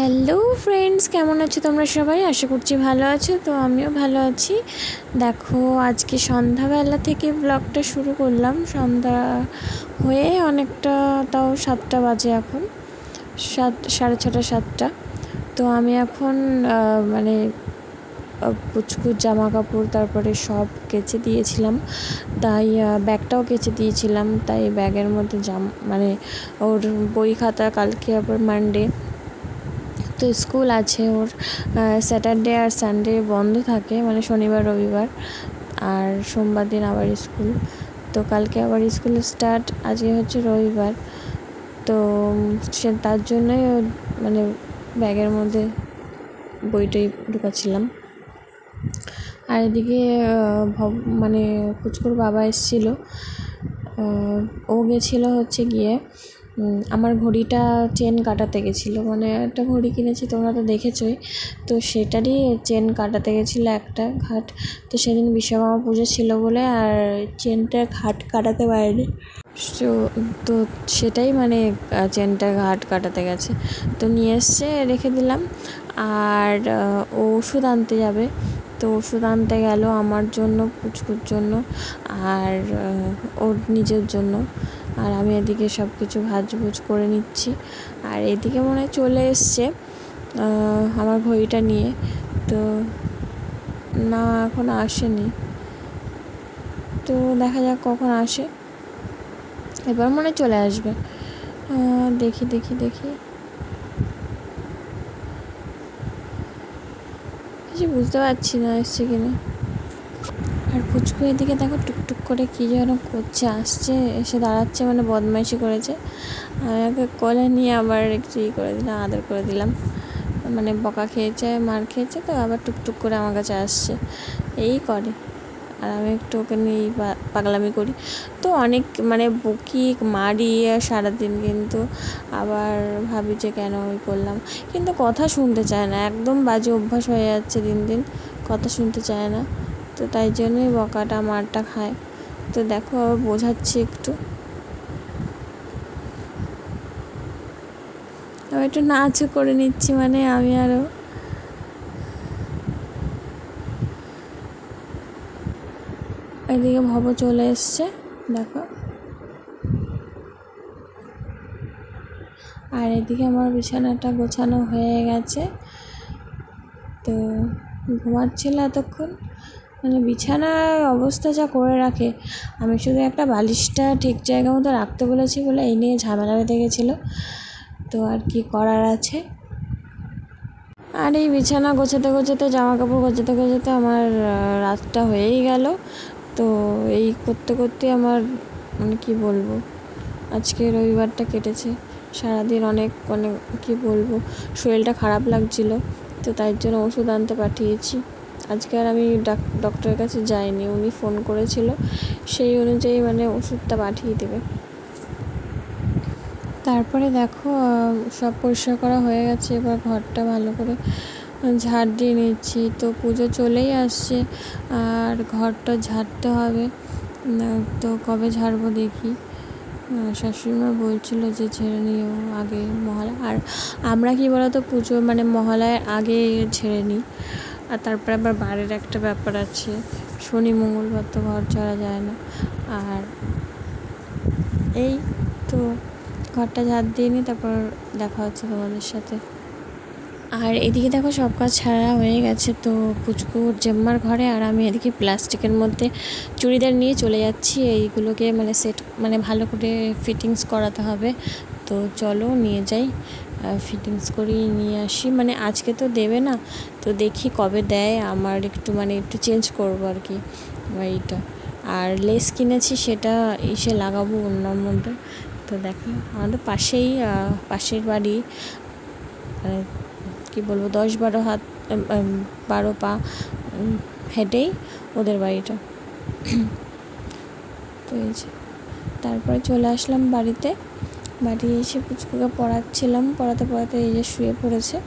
Hello friends, কেমন আছো তোমরা সবাই? আশা করছি ভালো আছো। তো আমিও ভালো আছি। দেখো, আজকে সন্ধ্যাবেলা থেকে ব্লগটা শুরু করলাম। সন্ধ্যা হয়ে অনেকটা, তাও 7টা বাজে এখন, সাড়ে ছটা 7টা। তো আমি এখন মানে পুচকুর জামা কাপড় তারপরে সব কেচে দিয়েছিলাম, তাই ব্যাগটাও কেচে দিয়েছিলাম। তাই ব্যাগের মধ্যে মানে ওর বই খাতা, কালকে আবার মানডে তো স্কুল আছে ওর। স্যাটারডে আর সানডে বন্ধ থাকে, মানে শনিবার রবিবার, আর সোমবার দিন আবার স্কুল। তো কালকে আবার স্কুল স্টার্ট, আজকে হচ্ছে রবিবার। তো তার জন্যই মানে ব্যাগের মধ্যে বইটাই ঢুকাচ্ছিলাম। আর এদিকে মানে পুচকুর বাবা এসেছিলো। ও গেছিলো হচ্ছে গিয়ে আমার ঘড়িটা চেন কাটাতে গেছিলো, মানে একটা ঘড়ি কিনেছি, তোমরা তো দেখেছোই। তো সেটারই চেন কাটাতে গেছিলো একটা ঘাট। তো সেদিন বিশ্বকর্মা পুজো ছিল বলে আর চেনটা ঘাট কাটাতে পারেনি। তো সেটাই মানে চেনটা ঘাট কাটাতে গেছে, তো নিয়ে এসছে, রেখে দিলাম। আর ও ওষুধ আনতে যাবে, তো ওষুধ আনতে গেল আমার জন্য, পুচকুর জন্য, আর ওর নিজের জন্য। আর আমি এদিকে সব কিছু ভাজভুজ করে নিচ্ছি। আর এদিকে মনে হয় চলে এসছে আমার ঘড়িটা নিয়ে। তো না, এখন আসেনি। তো দেখা যাক কখন আসে, এবার মনে চলে আসবে। দেখি কিছু বুঝতে পারছি না এসছে কিনা। আর পুচকু এদিকে দেখো টুকটুক করে কী যেন করছে, আসছে, এসে দাঁড়াচ্ছে, মানে বদমাইশি করেছে। আমি ওকে কোলে নিয়ে আবার একটু করে দিলাম, আদর করে দিলাম। মানে বকা খেয়েছে, মার খেয়েছে, তো আবার টুকটুক করে আমার কাছে আসছে, এই করে। আর আমি একটু ওকে নিয়ে পাগলামি করি। তো অনেক মানে বকি মারি সারাদিন, কিন্তু আবার ভাবি যে কেন ওই করলাম। কিন্তু কথা শুনতে চায় না, একদম বাজে অভ্যাস হয়ে যাচ্ছে দিন দিন, কথা শুনতে চায় না। তো তাই জন্যই বকাটা মারটা খায়। তো দেখো আবার বোঝাচ্ছি একটু, আমি একটু নাচও করে নিচ্ছি, মানে আমি আরও। এদিকে ভব চলে এসছে, দেখো। আর এদিকে আমার বিছানাটা গোছানো হয়ে গেছে। তো ঘুমাচ্ছিল এতক্ষণ, মানে বিছানার অবস্থা যা করে রাখে। আমি শুধু একটা বালিশটা ঠিক জায়গা মতো রাখতে বলেছি বলে এই নিয়ে ঝামেলা বেঁধে গেছিলো। তো আর কি করার আছে। আর এই বিছানা গোছাতে জামা কাপড় গোছাতে আমার রাতটা হয়েই গেল। তো এই করতে আমার মানে কি বলবো, আজকে রবিবারটা কেটেছে। সারাদিন অনেক কি বলবো, শরীরটা খারাপ লাগছিল, তো তাই জন্য ওষুধ আনতে পাঠিয়েছি। আজকে আর আমি ডক্টরের কাছে যাইনি, উনি ফোন করেছিল, সেই অনুযায়ী মানে ওষুধটা পাঠিয়ে দেবে। তারপরে দেখো সব পরিষ্কার করা হয়ে গেছে, এবার ঘরটা ভালো করে ঝাড় দিয়ে নিচ্ছি। তো পুজো চলেই আসছে, আর ঘরটা ঝাড়তে হবে। তো কবে ঝাড়বো দেখি। শাশুড়িমা বলছিল যে ঝেড়ে নিও আগে মহালয়া। আর আমরা কি বলতো, পুজো মানে মহালয়ার আগে ঝেড়ে নিই। আর তারপরে আবার বাড়ির একটা ব্যাপার আছে, শনি মঙ্গলবার তো ঘর ঝাড়া যায় না। আর এই তো ঘরটা ঝাড় দিয়ে নিই, তারপর দেখা হচ্ছে তোমাদের সাথে। আর এদিকে দেখো সব কাজ ছাড়া হয়ে গেছে। তো পুচকুর জেম্মার ঘরে, আর আমি এদিকে প্লাস্টিকের মধ্যে চুড়িদার নিয়ে চলে যাচ্ছি। এইগুলোকে মানে সেট মানে ভালো করে ফিটিংস করাতে হবে। তো চলো নিয়ে যাই, ফিটিংস করিয়ে নিয়ে আসি। মানে আজকে তো দেবে না, তো দেখি কবে দেয়। আমার একটু মানে একটু চেঞ্জ করবো আর কি এইটা। আর লেস কিনেছি, সেটা এসে লাগাবো ওনার মধ্যে। তো দেখো আমাদের পাশের বাড়ি, মানে কী বলবো, 10-12 হাত 12 পা হেঁটেই ওদের বাড়িটা। তো এই যে তারপরে চলে আসলাম বাড়ি এসে পুচকুকে পড়াচ্ছিলাম, পড়াতে এই যে শুয়ে পড়েছে।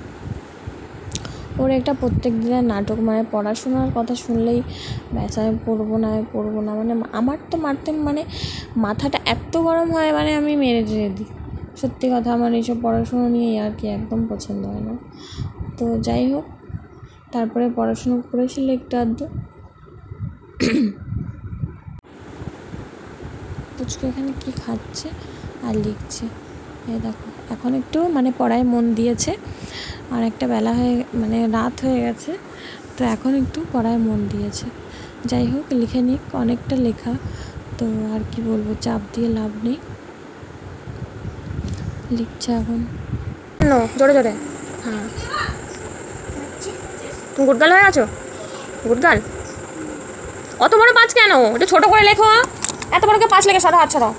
ওর একটা প্রত্যেক দিনের নাটক, মানে পড়াশোনার কথা শুনলেই ব্যাস আমি পড়বো না মানে আমার তো মারতে মানে মাথাটা এত গরম হয়, মানে আমি মেরে দিই। সত্যি কথা আমার এইসব পড়াশুনো নিয়ে আর কি একদম পছন্দ হয় না। তো যাই হোক, তারপরে পড়াশুনো করেছিল একটু আধটু। পুচকু এখানে কি খাচ্ছে আর লিখছে, এই দেখো এখন একটু মানে পড়ায় মন দিয়েছে। আর একটা বেলা হয়ে মানে রাত হয়ে গেছে, তো এখন একটু পড়ায় মন দিয়েছে। যাই হোক, লিখে নিক, অনেকটা লেখা, তো আর কি বলবো, চাপ দিয়ে লাভ নেই। লিখছে এখন। জোরে জোরে, হ্যাঁ। তুমি গুড গার্ল হয়ে গেছো? Good girl. অত বড় 5 কেন? এটা ছোট করে লেখো। এত বড় কে 5 লেখে? সরাও, হাত সরাও,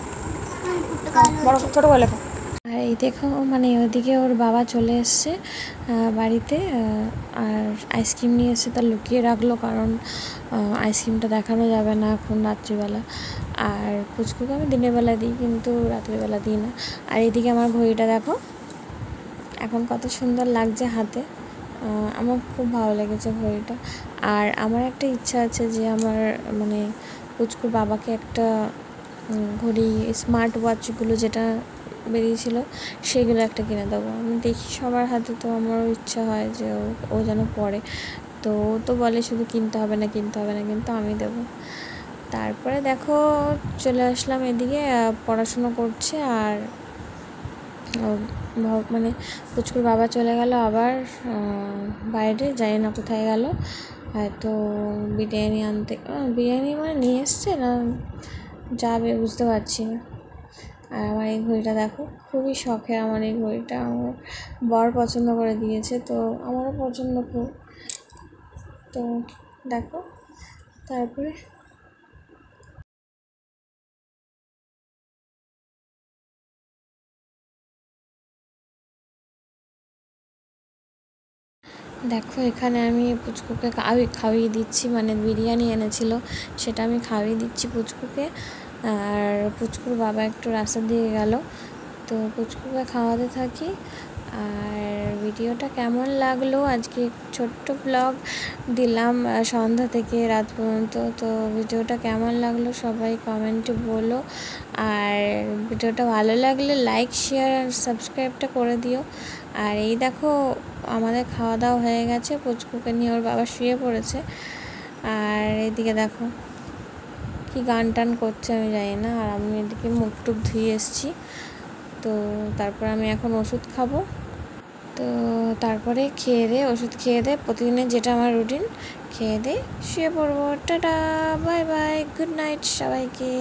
বড় ছোট করে লেখো। আর এই দেখো মানে ওদিকে ওর বাবা চলে এসছে বাড়িতে, আর আইসক্রিম নিয়ে এসে তা লুকিয়ে রাখলো, কারণ আইসক্রিমটা দেখানো যাবে না এখন রাত্রিবেলা। আর পুচকুকে আমি দিনের বেলা দিই, কিন্তু রাত্রিবেলা দিই না। আর এইদিকে আমার ঘড়িটা দেখো এখন কত সুন্দর লাগছে হাতে, আমার খুব ভালো লেগেছে ঘড়িটা। আর আমার একটা ইচ্ছা আছে যে আমার মানে পুচকুর বাবাকে একটা ঘড়ি, স্মার্ট ওয়াচগুলো যেটা বেরিয়েছিল সেগুলো একটা কিনে দেবো। আমি দেখি সবার হাতে, তো আমারও ইচ্ছা হয় যে ও যেন পড়ে। তো ও তো বলে শুধু কিনতে হবে না, কিনতে হবে না, কিন্তু আমি দেবো। তারপরে দেখো চলে আসলাম এদিকে, পড়াশুনো করছে। আর মানে পুচকুর বাবা চলে গেল আবার বাইরে, জানি না কোথায় গেল, হয়তো বিরিয়ানি আনতে। বিরিয়ানি মানে নিয়ে এসছে না যাবে, বুঝতে পারছি না। আর আমার এই ঘড়িটা দেখো, খুবই শখের আমার এই ঘড়িটা, আমার বর পছন্দ করে দিয়েছে, তো আমারও পছন্দ খুব। তো দেখো, তারপরে দেখো এখানে আমি পুচকুকে খাইয়ে দিচ্ছি, মানে বিরিয়ানি এনেছিল সেটা আমি খাইয়ে দিচ্ছি পুচকুকে। আর পুচকুর বাবা একটু রাস্তা দিয়ে গেল, তো পুচকুকে খাওয়াতে থাকি। আর ভিডিওটা কেমন লাগলো, আজকে ছোট্ট ব্লগ দিলাম সন্ধ্যা থেকে রাত পর্যন্ত। তো ভিডিওটা কেমন লাগলো সবাই কমেন্টে বলো। আর ভিডিওটা ভালো লাগলে লাইক, শেয়ার আর সাবস্ক্রাইবটা করে দিও। আর এই দেখো আমাদের খাওয়া দাওয়া হয়ে গেছে, পুচকুকে নিয়ে ওর বাবা শুয়ে পড়েছে। আর এদিকে দেখো কি গান টান করছে আমি জানি না। আর আমি এদিকে মুখ টুক ধুয়ে এসেছি, তো তারপর আমি এখন ওষুধ খাবো। তো তারপরে ওষুধ খেয়ে দে, প্রতিদিনের যেটা আমার রুটিন, খেয়ে দে শুয়ে পড়বো। Tata, bye bye, good night সবাইকে।